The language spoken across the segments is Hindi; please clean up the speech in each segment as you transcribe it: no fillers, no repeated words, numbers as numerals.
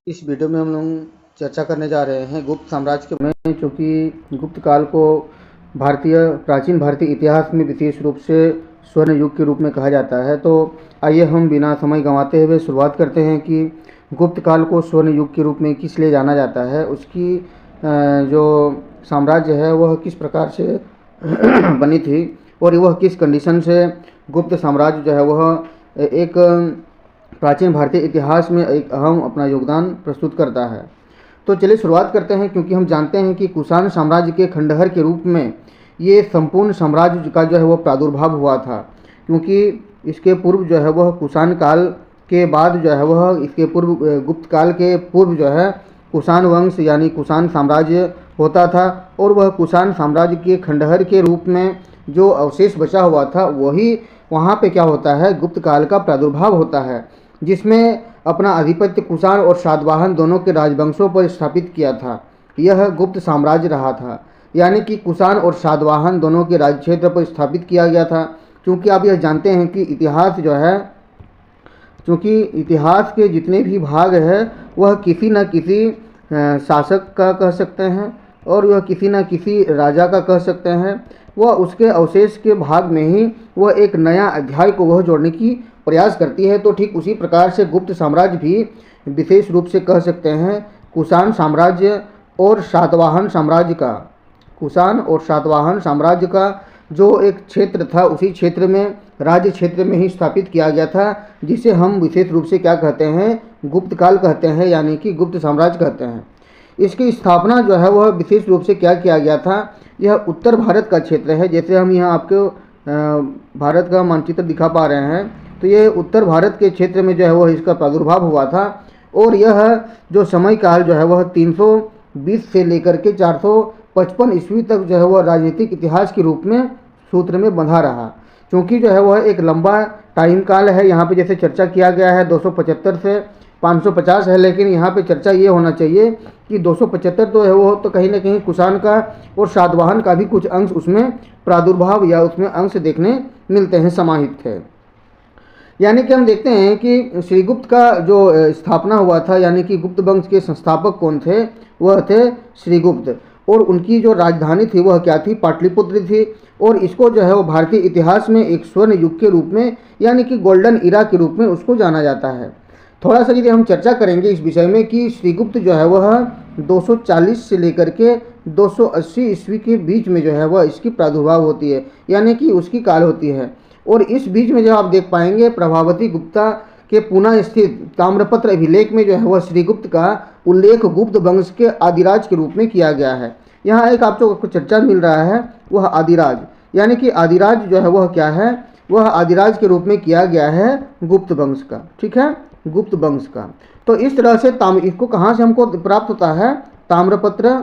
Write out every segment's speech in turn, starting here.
इस वीडियो में हम लोग चर्चा करने जा रहे हैं गुप्त साम्राज्य के बारे में, चूँकि गुप्त काल को प्राचीन भारतीय इतिहास में विशेष रूप से स्वर्ण युग के रूप में कहा जाता है। तो आइए हम बिना समय गंवाते हुए शुरुआत करते हैं कि गुप्त काल को स्वर्ण युग के रूप में किस लिए जाना जाता है, उसकी जो साम्राज्य है वह किस प्रकार से बनी थी और वह किस कंडीशन से गुप्त साम्राज्य जो है वह एक प्राचीन भारतीय इतिहास में एक अहम अपना योगदान प्रस्तुत करता है। तो चलिए शुरुआत करते हैं, क्योंकि हम जानते हैं कि कुषाण साम्राज्य के खंडहर के रूप में ये संपूर्ण साम्राज्य का जो है वह प्रादुर्भाव हुआ था, क्योंकि इसके पूर्व जो है वह कुषाण काल के बाद जो है वह इसके पूर्व गुप्त काल के पूर्व जो है कुषाण वंश यानी कुषाण साम्राज्य होता था, और वह कुषाण साम्राज्य के खंडहर के रूप में जो अवशेष बचा हुआ था वही वहाँ पे क्या होता है, गुप्त काल का प्रादुर्भाव होता है, जिसमें अपना आधिपत्य कुषाण और सातवाहन दोनों के राजवंशों पर स्थापित किया था। यह गुप्त साम्राज्य रहा था, यानी कि कुषाण और सातवाहन दोनों के राज्य क्षेत्र पर स्थापित किया गया था। क्योंकि आप यह जानते हैं कि इतिहास जो है, चूँकि इतिहास के जितने भी भाग है वह किसी न किसी शासक का कह सकते हैं और वह किसी न किसी राजा का कह सकते हैं, वह उसके अवशेष के भाग में ही वह एक नया अध्याय को वह जोड़ने की प्रयास करती है। तो ठीक उसी प्रकार से गुप्त साम्राज्य भी विशेष रूप से कह सकते हैं कुषाण साम्राज्य और सातवाहन साम्राज्य का, कुषाण और सातवाहन साम्राज्य का जो एक क्षेत्र था उसी क्षेत्र में, राज्य क्षेत्र में ही स्थापित किया गया था, जिसे हम विशेष रूप से क्या कहते हैं, गुप्त काल कहते हैं, यानी कि गुप्त साम्राज्य कहते हैं। इसकी स्थापना जो है वह विशेष रूप से क्या किया गया था, यह उत्तर भारत का क्षेत्र है। जैसे हम यहाँ आपको भारत का मानचित्र दिखा पा रहे हैं, तो ये उत्तर भारत के क्षेत्र में जो है वह इसका प्रादुर्भाव हुआ था, और यह जो समय काल जो है वह 320 से लेकर के 455 ईस्वी तक जो है वह राजनीतिक इतिहास के रूप में सूत्र में बंधा रहा, क्योंकि जो है वह एक लंबा टाइम काल है। यहाँ पे जैसे चर्चा किया गया है 275 से 550 है, लेकिन यहाँ पे चर्चा ये होना चाहिए कि 275 तो है वो तो कहीं ना कहीं कुषाण का और सातवाहन का भी कुछ अंश उसमें प्रादुर्भाव या उसमें अंश देखने मिलते हैं, समाहित थे। यानी कि हम देखते हैं कि श्रीगुप्त का जो स्थापना हुआ था, यानी कि गुप्त वंश के संस्थापक कौन थे, वह थे श्रीगुप्त, और उनकी जो राजधानी थी वह क्या थी, पाटलिपुत्र थी। और इसको जो है वो भारतीय इतिहास में एक स्वर्ण युग के रूप में, यानी कि गोल्डन इरा के रूप में उसको जाना जाता है। थोड़ा सा यदि हम चर्चा करेंगे इस विषय में कि श्रीगुप्त जो है वह 240 से लेकर के 280 ईस्वी के बीच में जो है वह इसकी प्रादुर्भाव होती है, यानी कि उसकी काल होती है। और इस बीच में जो आप देख पाएंगे प्रभावती गुप्ता के पुणे स्थित ताम्रपत्र अभिलेख में जो है वह श्रीगुप्त का उल्लेख गुप्त वंश के आदिराज के रूप में किया गया है। यहाँ एक आपको चर्चा मिल रहा है, वह आदिराज, यानी कि आदिराज जो है वह क्या है, वह आदिराज के रूप में किया गया है गुप्त वंश का, ठीक है, गुप्त वंश का। तो इस तरह से इसको कहाँ से हमको प्राप्त होता है, ताम्रपत्र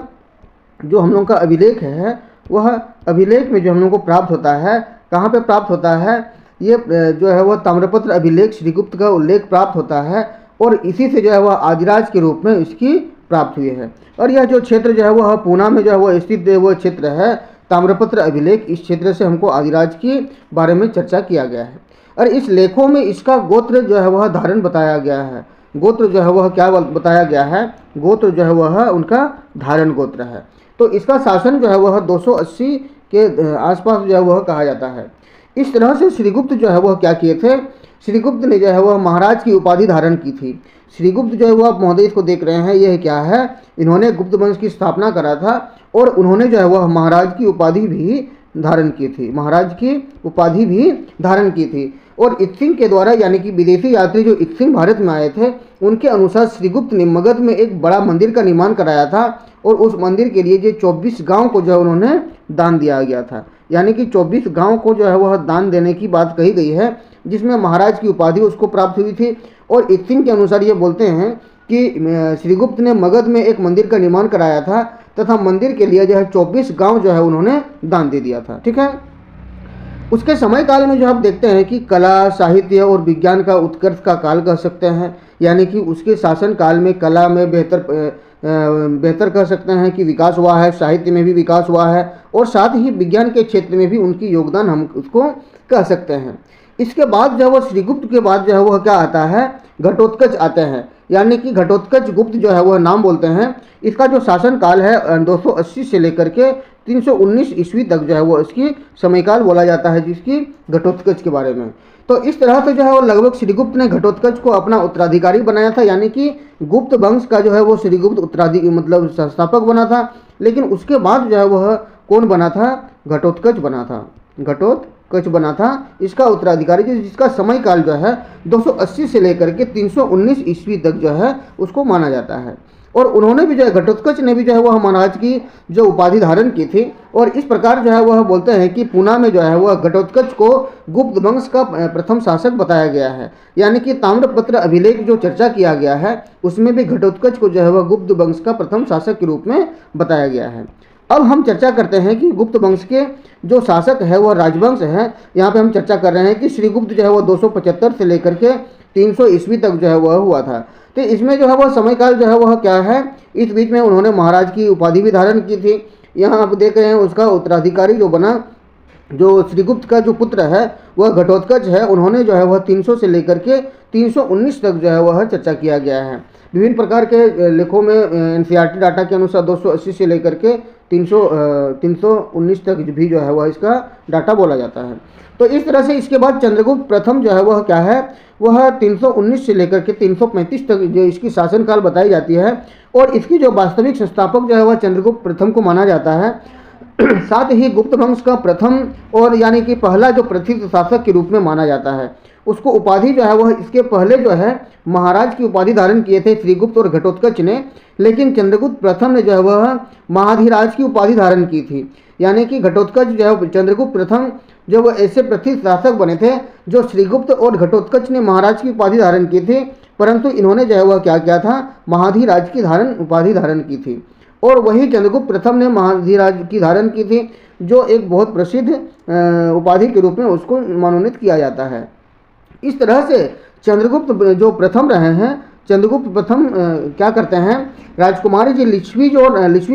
जो हम लोग का अभिलेख है, वह अभिलेख में जो हम लोग को प्राप्त होता है, कहाँ पे प्राप्त होता है, ये जो है वह ताम्रपत्र अभिलेख श्रीगुप्त का उल्लेख प्राप्त होता है, और इसी से जो है वह आदिराज के रूप में इसकी प्राप्त हुई है। और यह जो क्षेत्र जो है वह पुणे में जो है वह स्थित वह क्षेत्र है ताम्रपत्र अभिलेख, इस क्षेत्र से हमको आदिराज के बारे में चर्चा किया गया है। और इस लेखों में इसका गोत्र जो है वह धारण बताया गया है, गोत्र जो है वह क्या बताया गया है, गोत्र जो है वह उनका धारण गोत्र है। तो इसका शासन जो है वह 280 के आसपास जो है वह कहा जाता है। इस तरह से श्रीगुप्त जो है वह क्या किए थे, श्रीगुप्त ने जो है वह महाराज की उपाधि धारण की थी। श्रीगुप्त जो है वह आप महोदय इसको देख रहे हैं, यह क्या है, इन्होंने गुप्त वंश की स्थापना करा था, और उन्होंने जो है वह महाराज की उपाधि भी धारण की थी, महाराज की उपाधि भी धारण की थी। और इत्सिंग के द्वारा, यानी कि विदेशी यात्री जो इत्सिंग भारत में आए थे, उनके अनुसार श्रीगुप्त ने मगध में एक बड़ा मंदिर का निर्माण कराया था, और उस मंदिर के लिए जो 24 गांव को जो है उन्होंने दान दिया गया था, यानी कि 24 गांव को जो है वह दान देने की बात कही गई है, जिसमें महाराज की उपाधि उसको प्राप्त हुई थी। और इत्सिंग के अनुसार ये बोलते हैं कि श्रीगुप्त ने मगध में एक मंदिर का निर्माण कराया था, तथा मंदिर के लिए जो है 24 गांव जो है उन्होंने दान दे दिया था, ठीक है। उसके समय काल में जो आप देखते हैं कि कला, साहित्य और विज्ञान का उत्कर्ष का काल कह सकते हैं, यानी कि उसके शासन काल में कला में बेहतर कह सकते हैं कि विकास हुआ है, साहित्य में भी विकास हुआ है, और साथ ही विज्ञान के क्षेत्र में भी उनकी योगदान हम उसको कह सकते हैं। इसके बाद जो है वो श्रीगुप्त के बाद जो है वह क्या आता है, घटोत्कच आते हैं। यानी कि घटोत्कच गुप्त जो है वह नाम बोलते हैं। इसका जो शासनकाल है 280 से लेकर के 319 ईस्वी तक जो है वो इसकी समयकाल बोला जाता है, जिसकी घटोत्कच के बारे में। तो इस तरह से जो है वो लगभग श्रीगुप्त ने घटोत्कच को अपना उत्तराधिकारी बनाया था, यानी कि गुप्त वंश का जो है वो श्रीगुप्त उत्तराधिकारी मतलब संस्थापक बना था। लेकिन उसके बाद जो है वह कौन बना था? घटोत्कच बना था, घटोत्कच बना था इसका उत्तराधिकारी, जिसका समय काल जो है 280 से लेकर के 319 ईस्वी तक जो है उसको माना जाता है। और उन्होंने भी जो है घटोत्कच ने भी जो है वह महाराज की जो उपाधि धारण की थी। और इस प्रकार जो है वह बोलते हैं कि पूना में जो है वह घटोत्कच को गुप्त वंश का प्रथम शासक बताया गया है। यानी कि ताम्रपत्र अभिलेख जो चर्चा किया गया है उसमें भी घटोत्कच को जो है वह गुप्त वंश का प्रथम शासक के रूप में बताया गया है। अब हम चर्चा करते हैं कि गुप्त वंश के जो शासक है वह राजवंश है। यहाँ पे हम चर्चा कर रहे हैं कि श्रीगुप्त जो है वह 275 से लेकर के 300 ईस्वी तक जो है वह हुआ था। तो इसमें जो है वह समयकाल जो है वह क्या है, इस बीच में उन्होंने महाराज की उपाधि भी धारण की थी। यहाँ आप देख रहे हैं उसका उत्तराधिकारी जो बना, जो श्रीगुप्त का जो पुत्र है वह घटोत्कच है। उन्होंने जो है वह 300 से लेकर के 319 तक जो है वह चर्चा किया गया है। विभिन्न प्रकार के लेखों में एनसीईआरटी डाटा के अनुसार 280 से लेकर के 319 तक भी जो है वह इसका डाटा बोला जाता है। तो इस तरह से इसके बाद चंद्रगुप्त प्रथम जो है वह क्या है, वह 319 से लेकर के 335 तक जो इसकी शासनकाल बताई जाती है। और इसकी जो वास्तविक संस्थापक जो है वह चंद्रगुप्त प्रथम को माना जाता है। साथ ही गुप्त वंश का प्रथम और यानी कि पहला जो प्रथित शासक के रूप में माना जाता है। उसको उपाधि जो है वह इसके पहले जो है महाराज की उपाधि धारण किए थे श्रीगुप्त और घटोत्कच ने, लेकिन चंद्रगुप्त प्रथम ने जो है वह महाधिराज की उपाधि धारण की थी। यानी कि घटोत्कच जो है चंद्रगुप्त प्रथम जो वो ऐसे प्रथित शासक बने थे जो श्रीगुप्त और घटोत्कच ने महाराज की उपाधि धारण की थी, परंतु इन्होंने जो है वह क्या किया था, महाधिराज की उपाधि धारण की थी। और वही चंद्रगुप्त प्रथम ने महाधिराज की धारण की थी, जो एक बहुत प्रसिद्ध उपाधि के रूप में उसको मनोनीत किया जाता है। इस तरह से चंद्रगुप्त जो प्रथम रहे हैं, चंद्रगुप्त प्रथम क्या करते हैं, राजकुमारी जी लिच्छवी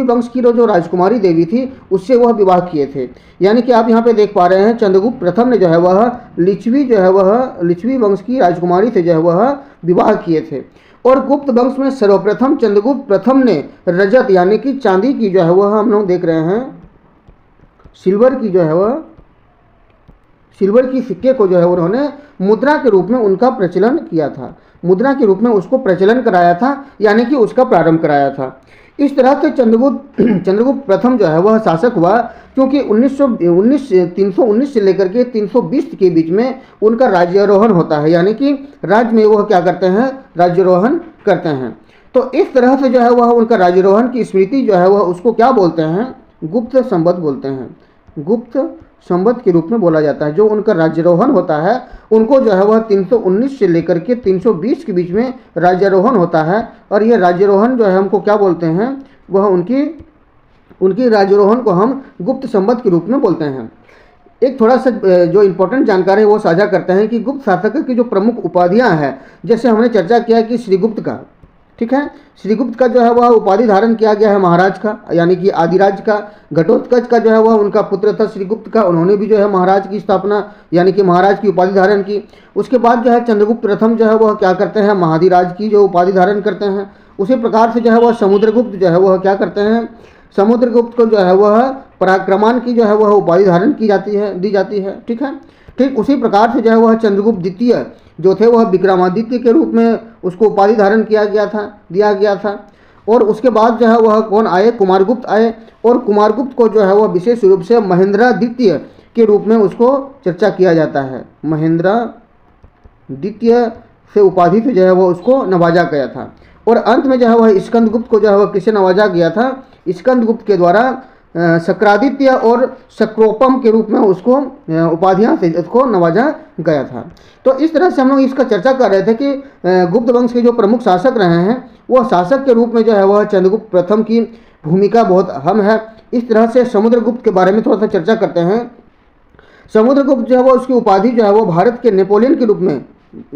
वंश की जो राजकुमारी देवी थी उससे वह विवाह किए थे। यानी कि आप यहाँ पे देख पा रहे हैं चंद्रगुप्त प्रथम ने जो है वह लिच्छवी वंश की राजकुमारी से जो है वह विवाह किए थे। और गुप्त वंश में सर्वप्रथम चंद्रगुप्त प्रथम ने रजत यानी कि चांदी की जो है वह हम लोग देख रहे हैं सिल्वर की सिक्के को जो है उन्होंने मुद्रा के रूप में उनका प्रचलन किया था, मुद्रा के रूप में उसको प्रचलन कराया था, यानी कि उसका प्रारंभ कराया था। इस तरह से चंद्रगुप्त प्रथम जो है वह शासक हुआ, क्योंकि 319 से लेकर के 320 के बीच में उनका राज्यारोहण होता है। यानी कि राज्य में वह क्या करते हैं, राज्यारोहण करते हैं। तो इस तरह से जो है वह उनका राज्यारोहण की स्मृति जो है वह उसको क्या बोलते हैं, गुप्त संवत बोलते हैं, गुप्त संवत के रूप में बोला जाता है। जो उनका राज्यारोहण होता है उनको जो है वह 319 से लेकर के 320 के बीच में राज्यारोहण होता है। और ये राज्यारोहण जो है हमको क्या बोलते हैं, वह उनकी राज्यारोहण को हम गुप्त संवत के रूप में बोलते हैं। एक थोड़ा सा जो इम्पोर्टेंट जानकारी है वो साझा करते हैं कि गुप्त शासक की जो प्रमुख उपाधियां हैं, जैसे हमने चर्चा किया कि श्रीगुप्त का, ठीक है, श्रीगुप्त का जो है वह उपाधि धारण किया गया है महाराज का, यानी कि आदिराज का। घटोत्कच का जो है वह उनका पुत्र था श्रीगुप्त का, उन्होंने भी जो है महाराज की स्थापना यानी कि महाराज की उपाधि धारण की। उसके बाद जो है चंद्रगुप्त प्रथम जो है वह क्या करते हैं, महाधिराज की जो उपाधि धारण करते हैं। उसी प्रकार से जो है वह समुद्रगुप्त जो है वह क्या करते हैं, समुद्रगुप्त को जो है वह पराक्रमान की जो है वह उपाधि धारण दी जाती है, ठीक है। ठीक उसी प्रकार से जो है वह चंद्रगुप्त द्वितीय जो थे वह विक्रमादित्य के रूप में उसको उपाधि धारण दिया गया था। और उसके बाद जो है वह कौन आए, कुमारगुप्त आए। और कुमारगुप्त को जो है वह विशेष रूप से महेंद्रादित्य के रूप में उसको चर्चा किया जाता है, महेंद्रादित्य से उपाधि से जो है वह उसको नवाजा गया था। और अंत में जो है वह स्कंदगुप्त को जो है वह किसे नवाजा गया था, स्कंदगुप्त के द्वारा शक्रादित्य और शक्रोपम के रूप में उसको उपाधियां से उसको नवाजा गया था। तो इस तरह से हम लोग इसका चर्चा कर रहे थे कि गुप्त वंश के जो प्रमुख शासक रहे हैं वह शासक के रूप में जो है वह चंद्रगुप्त प्रथम की भूमिका बहुत अहम है। इस तरह से समुद्रगुप्त के बारे में थोड़ा सा चर्चा करते हैं। समुद्रगुप्त जो है वह उसकी उपाधि जो है वह भारत के नेपोलियन के रूप में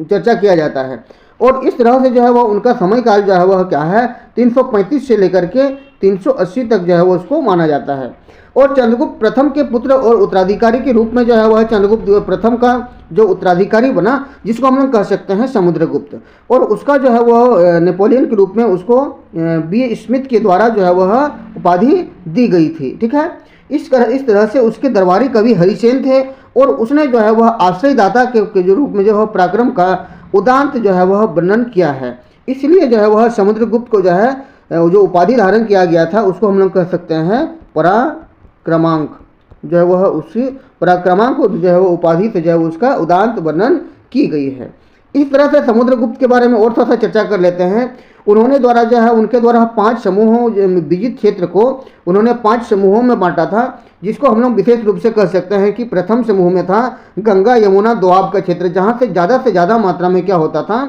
चर्चा किया जाता है। और इस तरह से जो है वह उनका समयकाल जो है वह क्या है, 335 से लेकर के 380 तक जो है वो उसको माना जाता है। और चंद्रगुप्त प्रथम के पुत्र और उत्तराधिकारी के रूप में जो है वह चंद्रगुप्त प्रथम का जो उत्तराधिकारी बना, जिसको हम लोग कह सकते हैं समुद्रगुप्त, और उसका जो है वह नेपोलियन के रूप में उसको बी स्मिथ के द्वारा जो है वह उपाधि दी गई थी। ठीक है, इस तरह से उसके दरबारी कवि हरिसेन थे और उसने जो है वह आश्रयदाता के जो रूप में जो है पराक्रम का उदांत जो है वह वर्णन किया है। इसलिए जो है वह समुद्रगुप्त को जो है जो उपाधि धारण किया गया था उसको हम लोग कह सकते हैं पराक्रमांक, जो है वह उसी पराक्रमांक को जो है वो उपाधि से जो है उसका उदांत वर्णन की गई है। इस तरह से समुद्रगुप्त के बारे में और थोड़ा सा चर्चा कर लेते हैं। उन्होंने द्वारा जो है उनके द्वारा 5 समूहों विजित क्षेत्र को उन्होंने 5 समूहों में बांटा था, जिसको हम लोग विशेष रूप से कह सकते हैं कि प्रथम समूह में था गंगा यमुना दोआब का क्षेत्र, जहाँ से ज़्यादा मात्रा में क्या होता था,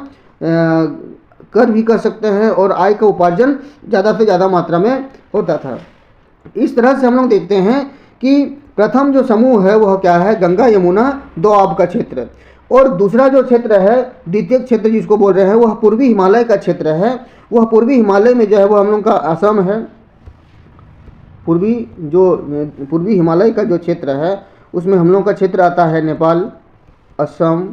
कर भी कर सकते हैं और आय का उपार्जन ज़्यादा से ज़्यादा मात्रा में होता था। इस तरह से हम लोग देखते हैं कि प्रथम जो समूह है वह क्या है, गंगा यमुना दोआब का क्षेत्र, और दूसरा जो क्षेत्र है द्वितीय क्षेत्र जिसको बोल रहे हैं वह पूर्वी हिमालय का क्षेत्र है। वह पूर्वी हिमालय में जो है वह हम लोग का असम है, पूर्वी हिमालय का जो क्षेत्र है उसमें हम लोग का क्षेत्र आता है नेपाल, असम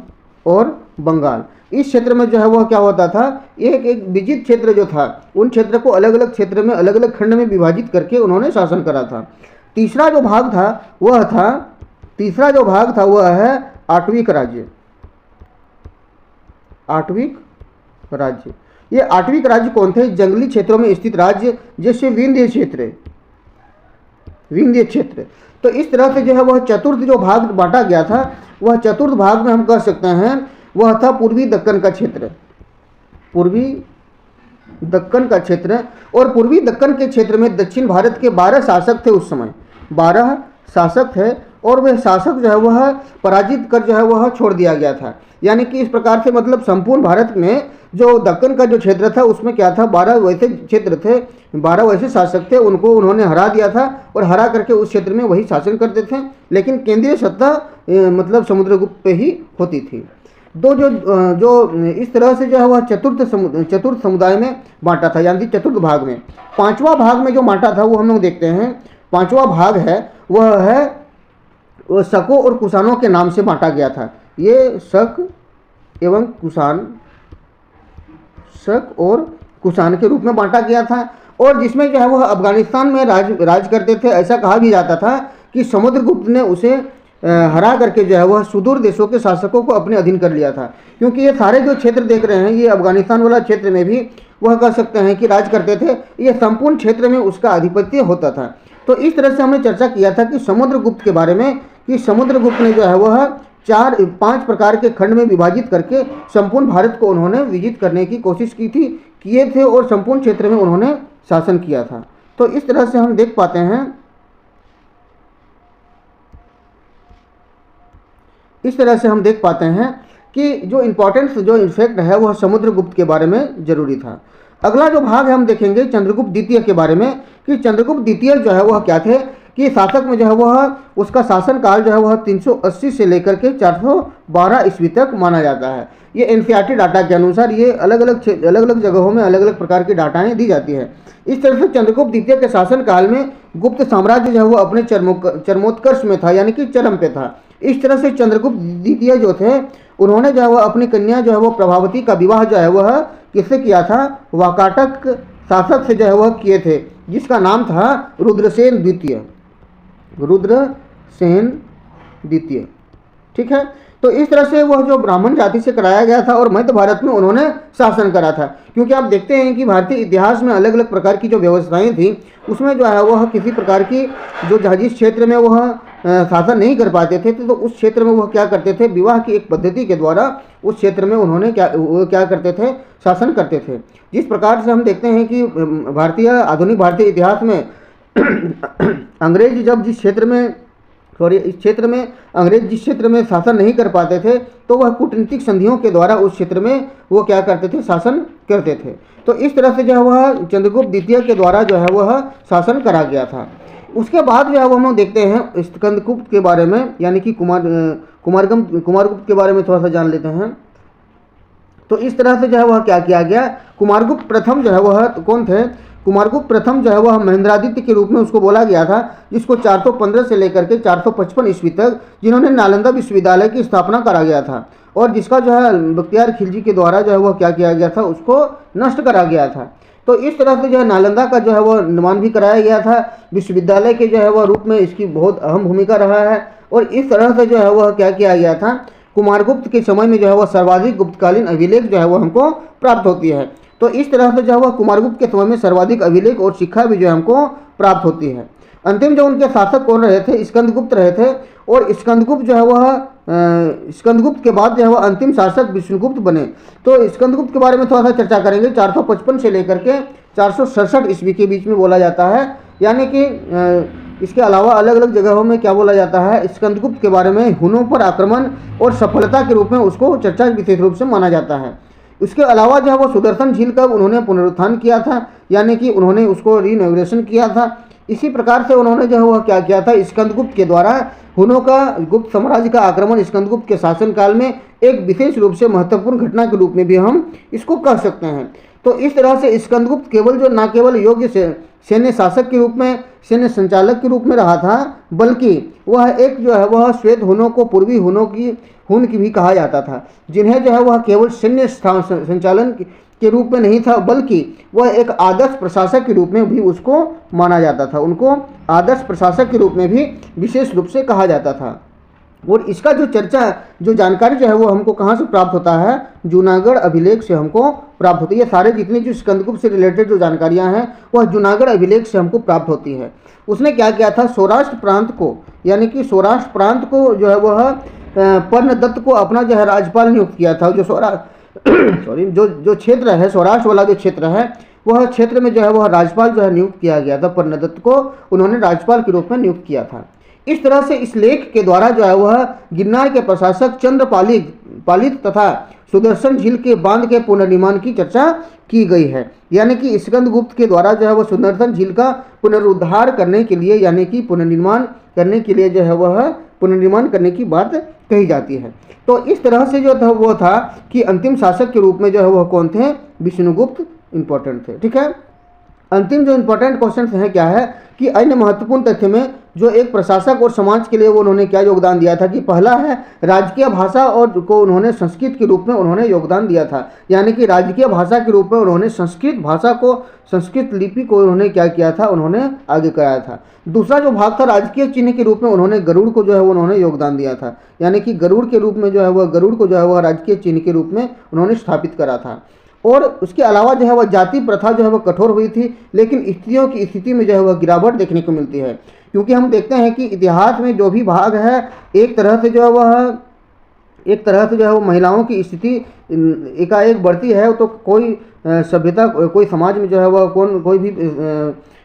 और बंगाल। इस क्षेत्र में जो है वह क्या होता था, एक विजित क्षेत्र जो था उन क्षेत्र को अलग अलग क्षेत्र में अलग अलग खंड में विभाजित करके उन्होंने शासन करा था। तीसरा जो भाग था वह है आठवीं राज्य। ये आठवीं राज्य कौन थे, जंगली क्षेत्रों में स्थित राज्य, जैसे विंध्य क्षेत्र। तो इस तरह से जो है वह चतुर्थ जो भाग बांटा गया था, वह चतुर्थ भाग में हम कह सकते हैं वह था पूर्वी दक्कन का क्षेत्र। और पूर्वी दक्कन के क्षेत्र में दक्षिण भारत के 12 शासक थे। उस समय 12 शासक थे और वह शासक जो है वह पराजित कर जो है वह छोड़ दिया गया था। यानी कि इस प्रकार से मतलब संपूर्ण भारत में जो दक्कन का जो क्षेत्र था उसमें क्या था, 12 वैसे क्षेत्र थे, 12 वैसे शासक थे, उनको उन्होंने हरा दिया था और हरा करके उस क्षेत्र में वही शासन करते थे, लेकिन केंद्रीय सत्ता मतलब समुद्रगुप्त पे ही होती थी। जो इस तरह से जो है वह चतुर्थ समुदाय में बांटा था, यानी चतुर्थ भाग में। 5वां भाग में जो बांटा था वो हम लोग देखते हैं। 5वां भाग है वह है शकों और कुषाणों के नाम से बांटा गया था। ये शक और कुषाण के रूप में बांटा गया था, और जिसमें जो है वह अफगानिस्तान में राज करते थे। ऐसा कहा भी जाता था कि समुद्रगुप्त ने उसे हरा करके जो है वह सुदूर देशों के शासकों को अपने अधीन कर लिया था, क्योंकि ये सारे जो क्षेत्र देख रहे हैं ये अफगानिस्तान वाला क्षेत्र में भी वह कह सकते हैं कि राज करते थे। ये संपूर्ण क्षेत्र में उसका आधिपत्य होता था। तो इस तरह से हमने चर्चा किया था कि समुद्रगुप्त के बारे में, कि समुद्रगुप्त ने जो है वह 5 प्रकार के खंड में विभाजित करके संपूर्ण भारत को उन्होंने विजित करने की कोशिश किए थे और संपूर्ण क्षेत्र में उन्होंने शासन किया था। तो इस तरह से हम देख पाते हैं कि जो इफेक्ट है वह समुद्रगुप्त के बारे में जरूरी था। अगला जो भाग है हम देखेंगे चंद्रगुप्त द्वितीय के बारे में, कि चंद्रगुप्त द्वितीय जो है वह क्या थे, कि शासक में जो है वह उसका शासन काल जो है वह 380 से लेकर के 412 ईस्वी तक माना जाता है। ये एनसीईआरटी डाटा के अनुसार ये अलग अलग जगहों में अलग अलग प्रकार की डाटाएं दी जाती है। इस तरह से चंद्रगुप्त द्वितीय के शासन काल में गुप्त साम्राज्य जो है वह अपने चरमोत्कर्ष में था, यानी कि चरम पे था। इस तरह से चंद्रगुप्त द्वितीय जो थे उन्होंने जो है वह अपनी कन्या जो है वह प्रभावती का विवाह जो है वह किससे किया था, वाकाटक शासक से जो है वह किए थे, जिसका नाम था रुद्रसेन द्वितीय। ठीक है, तो इस तरह से वह जो ब्राह्मण जाति से कराया गया था और मध्य भारत में उन्होंने शासन करा था। क्योंकि आप देखते हैं कि भारतीय इतिहास में अलग अलग प्रकार की जो व्यवस्थाएं थी उसमें जो है वह किसी प्रकार की जो जिस क्षेत्र में वह शासन नहीं कर पाते थे तो उस क्षेत्र में वह क्या करते थे, विवाह की एक पद्धति के द्वारा उस क्षेत्र में उन्होंने क्या करते थे, शासन करते थे। जिस प्रकार से हम देखते हैं कि आधुनिक भारतीय इतिहास में अंग्रेज जब इस क्षेत्र में अंग्रेज जिस क्षेत्र में शासन नहीं कर पाते थे तो वह कूटनीतिक संधियों के द्वारा उस क्षेत्र में वो क्या करते थे, शासन करते थे। तो इस तरह से जो है वह चंद्रगुप्त द्वितीय के द्वारा जो है वह शासन करा गया था। उसके बाद जो है वो हम लोग देखते हैं स्कंदगुप्त के बारे में, यानी कि कुमारगुप्त के बारे में थोड़ा सा जान लेते हैं। तो इस तरह से जो है वह क्या किया गया, कुमारगुप्त प्रथम जो है वह कौन थे, कुमारगुप्त प्रथम जो है वह महेंद्रादित्य के रूप में उसको बोला गया था, जिसको 415 से लेकर के 455 ईस्वी तक जिन्होंने नालंदा विश्वविद्यालय की स्थापना करा गया था, और जिसका जो है बख्तियार खिलजी के द्वारा जो है वह क्या किया गया था, उसको नष्ट करा गया था। तो इस तरह से जो है नालंदा का जो है वह निर्माण भी कराया गया था, विश्वविद्यालय के जो है वह रूप में इसकी बहुत अहम भूमिका रहा है। और इस तरह से जो है वह क्या किया गया था, कुमारगुप्त के समय में जो है वह सर्वाधिक गुप्तकालीन अभिलेख जो है वह हमको प्राप्त होती है। तो इस तरह से जो है वह कुमारगुप्त के समय में सर्वाधिक अभिलेख और शिक्षा भी जो है हमको प्राप्त होती है। अंतिम जो उनके शासक कौन रहे थे, स्कंदगुप्त रहे थे, और स्कंदगुप्त जो है वह स्कंदगुप्त के बाद जो है वह अंतिम शासक विष्णुगुप्त बने। तो स्कंदगुप्त के बारे में थोड़ा सा चर्चा करेंगे। 455 से लेकर के 467 ईस्वी के बीच में बोला जाता है, यानी कि इसके अलावा अलग अलग जगहों में क्या बोला जाता है, स्कंदगुप्त के बारे में हुनों पर आक्रमण और सफलता के रूप में उसको चर्चा विशेष रूप से माना जाता है। इसके अलावा जो है वो सुदर्शन झील का उन्होंने पुनरुत्थान किया था, यानी कि उन्होंने उसको रीइनॉग्रेशन किया था। इसी प्रकार से उन्होंने जो है वह क्या किया था, स्कंदगुप्त के द्वारा हुनों का गुप्त साम्राज्य का आक्रमण स्कंदगुप्त के शासनकाल में एक विशेष रूप से महत्वपूर्ण घटना के रूप में भी हम इसको कह सकते हैं। तो इस तरह से स्कंदगुप्त केवल जो न केवल योग्य सैन्य शासक के रूप में, सैन्य संचालक के रूप में रहा था, बल्कि वह एक जो है वह श्वेत हुनों को पूर्वी हुनों की हुन की भी कहा जाता था, जिन्हें जो है वह केवल सैन्य संचालन के रूप में नहीं था, बल्कि वह एक आदर्श प्रशासक के रूप में भी उसको माना जाता था। उनको आदर्श प्रशासक के रूप में भी विशेष रूप से कहा जाता था। और इसका जो जानकारी जो है वो हमको कहाँ से प्राप्त होता है, जूनागढ़ अभिलेख से हमको प्राप्त होती है। ये सारे जितनी जो स्कंदगुप्त से रिलेटेड जो जानकारियाँ हैं वह जूनागढ़ अभिलेख से हमको प्राप्त होती है। उसने क्या किया था, सौराष्ट्र प्रांत को, यानी कि सौराष्ट्र प्रांत को जो है वह पर्णदत्त को अपना जो है राज्यपाल नियुक्त किया था। जो क्षेत्र है, सौराष्ट्र वाला जो क्षेत्र है, वह क्षेत्र में जो है वह राज्यपाल जो है नियुक्त किया गया था। पर्णदत्त को उन्होंने राज्यपाल के रूप में नियुक्त किया था। इस तरह से इस लेख के द्वारा जो है वह गिरनार के प्रशासक चंद्रपालित तथा सुदर्शन झील के बांध के पुनर्निर्माण की चर्चा की गई है। यानी कि स्कंदगुप्त के द्वारा जो है वह सुदर्शन झील का पुनरुद्धार करने के लिए, यानी कि पुनर्निर्माण करने के लिए जो है वह पुनर्निर्माण करने की बात कही जाती है। तो इस तरह से जो था वो था कि अंतिम शासक के रूप में जो है वह कौन थे, विष्णुगुप्त इंपॉर्टेंट थे। ठीक है, अंतिम जो इंपॉर्टेंट क्वेश्चन है क्या है कि अन्य महत्वपूर्ण तथ्य में जो एक प्रशासक और समाज के लिए वो उन्होंने क्या योगदान दिया था, कि पहला है राजकीय भाषा और को उन्होंने संस्कृत के रूप में उन्होंने योगदान दिया था। यानी कि राजकीय भाषा के रूप में उन्होंने संस्कृत भाषा को, संस्कृत लिपि को उन्होंने क्या किया था, उन्होंने आगे कराया था। दूसरा जो भाग था, राजकीय चिन्ह के रूप में उन्होंने गरुड़ को जो है उन्होंने योगदान दिया था। यानी कि गरुड़ के रूप में जो है वह गरुड़ को जो है वह राजकीय चिन्ह के रूप में उन्होंने स्थापित करा था। और उसके अलावा जो है वह जाति प्रथा जो है वह कठोर हुई थी, लेकिन स्त्रियों की स्थिति में जो है वह गिरावट देखने को मिलती है। क्योंकि हम देखते हैं कि इतिहास में जो भी भाग है, एक तरह से जो है वह महिलाओं की स्थिति एकाएक बढ़ती है। तो कोई सभ्यता, कोई समाज में जो है वह कोई भी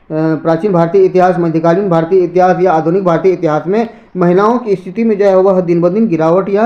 प्राचीन भारतीय इतिहास, मध्यकालीन भारतीय इतिहास या आधुनिक भारतीय इतिहास में महिलाओं की स्थिति में जो है वह दिन ब दिन गिरावट या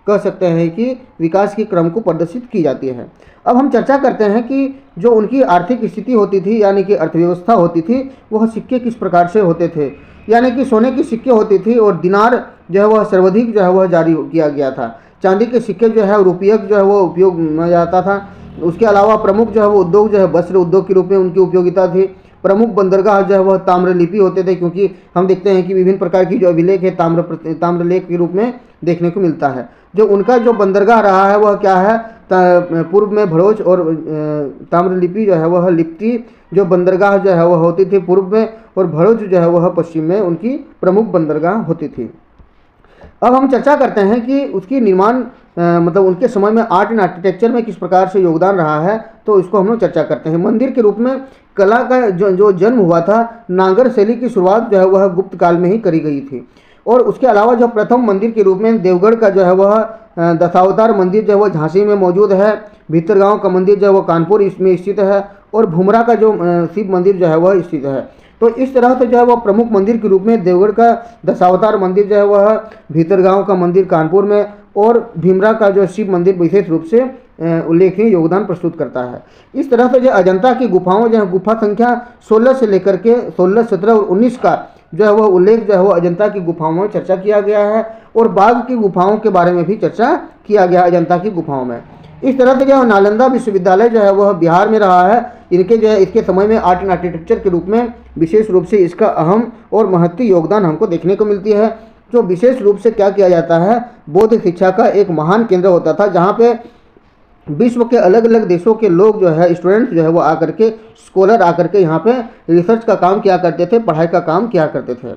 कह सकते हैं कि विकास के क्रम को प्रदर्शित की जाती है। अब हम चर्चा करते हैं कि जो उनकी आर्थिक स्थिति होती थी, यानी कि अर्थव्यवस्था होती थी, वह सिक्के किस प्रकार से होते थे। यानी कि सोने की सिक्के होती थी और दिनार जो है वह सर्वाधिक जो है वह जारी किया गया था। चांदी के सिक्के जो है रुपये जो है वो उपयोग में जाता था। उसके अलावा प्रमुख जो है वो उद्योग जो है वस्त्र उद्योग के रूप में उनकी उपयोगिता थी। प्रमुख बंदरगाह जो है वह ताम्रलिपि होते थे, क्योंकि हम देखते हैं कि विभिन्न प्रकार की जो अभिलेख है ताम्रलेख के रूप में देखने को मिलता है। जो उनका जो बंदरगाह रहा है वह क्या है, पूर्व में भड़ोच और ताम्रलिपि जो है वह लिप्ति जो बंदरगाह जो है वह होती थी पूर्व में, और भड़ोच जो है वह पश्चिम में उनकी प्रमुख बंदरगाह होती थी। अब हम चर्चा करते हैं कि उसकी निर्माण मतलब उनके समय में आर्ट एंड आर्किटेक्चर में किस प्रकार से योगदान रहा है, तो इसको हम लोग चर्चा करते हैं। मंदिर के रूप में कला का जो जन्म हुआ था, नागर शैली की शुरुआत जो है वह गुप्त काल में ही करी गई थी। और उसके अलावा जो प्रथम मंदिर के रूप में देवगढ़ का जो है वह दशावतार मंदिर जो है वह झांसी में मौजूद है। भीतरगांव का मंदिर जो है वह कानपुर इसमें स्थित है, और भुमरा का जो शिव मंदिर जो है वह स्थित है। तो इस तरह से जो है वह प्रमुख मंदिर के रूप में देवगढ़ का दशावतार मंदिर जो है वह भीतरगांव का मंदिर कानपुर में, और भीमरा का जो शिव मंदिर विशेष रूप से उल्लेखनीय योगदान प्रस्तुत करता है। इस तरह से जो अजंता की गुफाओं जो है गुफा संख्या 16 से लेकर के 16, 17 और 19 का जो है वह उल्लेख जो है वह अजंता की गुफाओं में चर्चा किया गया है, और बाघ की गुफाओं के बारे में भी चर्चा किया गया अजंता की गुफाओं में। इस तरह से जो है नालंदा विश्वविद्यालय जो है वह बिहार में रहा है। इनके जो है इसके समय में आर्ट एंड आर्किटेक्चर के रूप में विशेष रूप से इसका अहम और महत्वपूर्ण योगदान हमको देखने को मिलती है। जो विशेष रूप से क्या किया जाता है, बौद्ध शिक्षा का एक महान केंद्र होता था, जहाँ पे विश्व के अलग अलग देशों के लोग जो है, स्टूडेंट्स जो है वो आकर के, स्कॉलर आकर के यहाँ पे रिसर्च का काम किया करते थे, पढ़ाई का काम किया करते थे।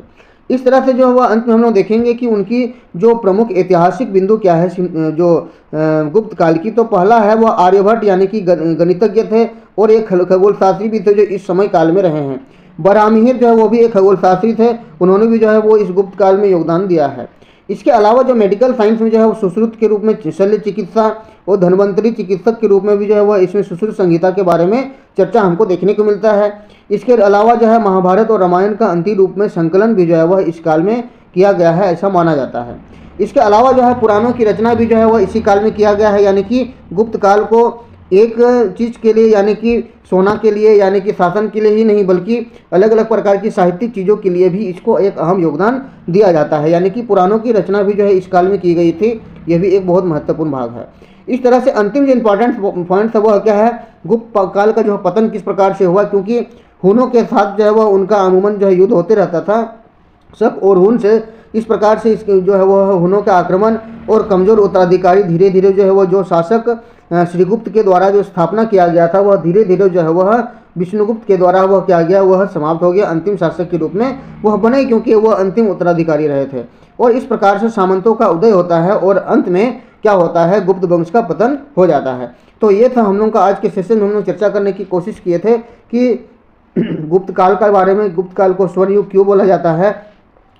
इस तरह से जो है वह अंत में हम लोग देखेंगे कि उनकी जो प्रमुख ऐतिहासिक बिंदु क्या है जो गुप्त काल की। तो पहला है वह आर्यभट्ट यानी कि गणितज्ञ थे और एक खगोल शास्त्री भी थे जो इस समय काल में रहे हैं। बराहमिहिर जो है वो भी एक खगोल शास्त्री थे, उन्होंने भी जो है वो इस गुप्त काल में योगदान दिया है। इसके अलावा जो मेडिकल साइंस में जो है वो सुश्रुत के रूप में शल्य चिकित्सा और धन्वंतरी चिकित्सक के रूप में भी जो है वह इसमें सुश्रुत संहिता के बारे में चर्चा हमको देखने को मिलता है। इसके अलावा जो है महाभारत और रामायण का अंतिम रूप में संकलन भी जो है वह इस काल में किया गया है, ऐसा माना जाता है। इसके अलावा जो है पुराणों की रचना भी जो है वह इसी काल में किया गया है, यानी कि गुप्त काल को एक चीज़ के लिए यानी कि सोना के लिए यानी कि शासन के लिए ही नहीं बल्कि अलग अलग प्रकार की साहित्यिक चीज़ों के लिए भी इसको एक अहम योगदान दिया जाता है, यानी कि पुराणों की रचना भी जो है इस काल में की गई थी। यह भी एक बहुत महत्वपूर्ण भाग है। इस तरह से अंतिम जो इम्पोर्टेंट पॉइंट है वह क्या है, गुप्त काल का जो है पतन किस प्रकार से हुआ, क्योंकि हुनों के साथ जो है वह उनका अमूमन जो है युद्ध होते रहता था। शक और हुन से इस प्रकार से इसके जो है वह हुनों का आक्रमण और कमज़ोर उत्तराधिकारी धीरे धीरे जो है वह जो शासक श्रीगुप्त के द्वारा जो स्थापना किया गया था वह धीरे धीरे जो है वह विष्णुगुप्त के द्वारा वह क्या गया, वह समाप्त हो गया। अंतिम शासक के रूप में वह बने क्योंकि वह अंतिम उत्तराधिकारी रहे थे। और इस प्रकार से सामंतों का उदय होता है और अंत में क्या होता है, गुप्त वंश का पतन हो जाता है। तो ये था हम लोग का आज के सेशन में हम लोग चर्चा करने की कोशिश किए थे कि गुप्त काल के बारे में, गुप्त काल को स्वर्ण युग क्यों बोला जाता है,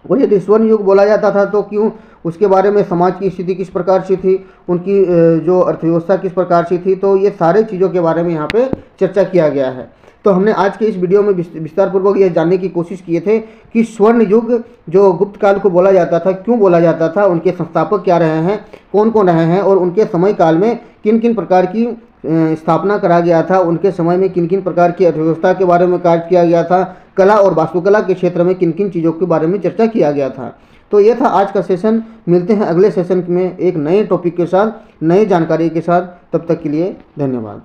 और यदि स्वर्ण युग बोला जाता था तो क्यों, उसके बारे में समाज की स्थिति किस प्रकार से थी, उनकी जो अर्थव्यवस्था किस प्रकार से थी। तो ये सारे चीज़ों के बारे में यहाँ पे चर्चा किया गया है। तो हमने आज के इस वीडियो में विस्तार पूर्वक यह जानने की कोशिश किए थे कि स्वर्ण युग जो गुप्त काल को बोला जाता था क्यों बोला जाता था, उनके संस्थापक क्या रहे हैं, कौन कौन रहे हैं, और उनके समय काल में किन किन प्रकार की स्थापना करा गया था, उनके समय में किन किन प्रकार की अर्थव्यवस्था के बारे में कार्य किया गया था, कला और वास्तुकला के क्षेत्र में किन किन चीज़ों के बारे में चर्चा किया गया था। तो ये था आज का सेशन। मिलते हैं अगले सेशन में एक नए टॉपिक के साथ, नई जानकारी के साथ। तब तक के लिए धन्यवाद।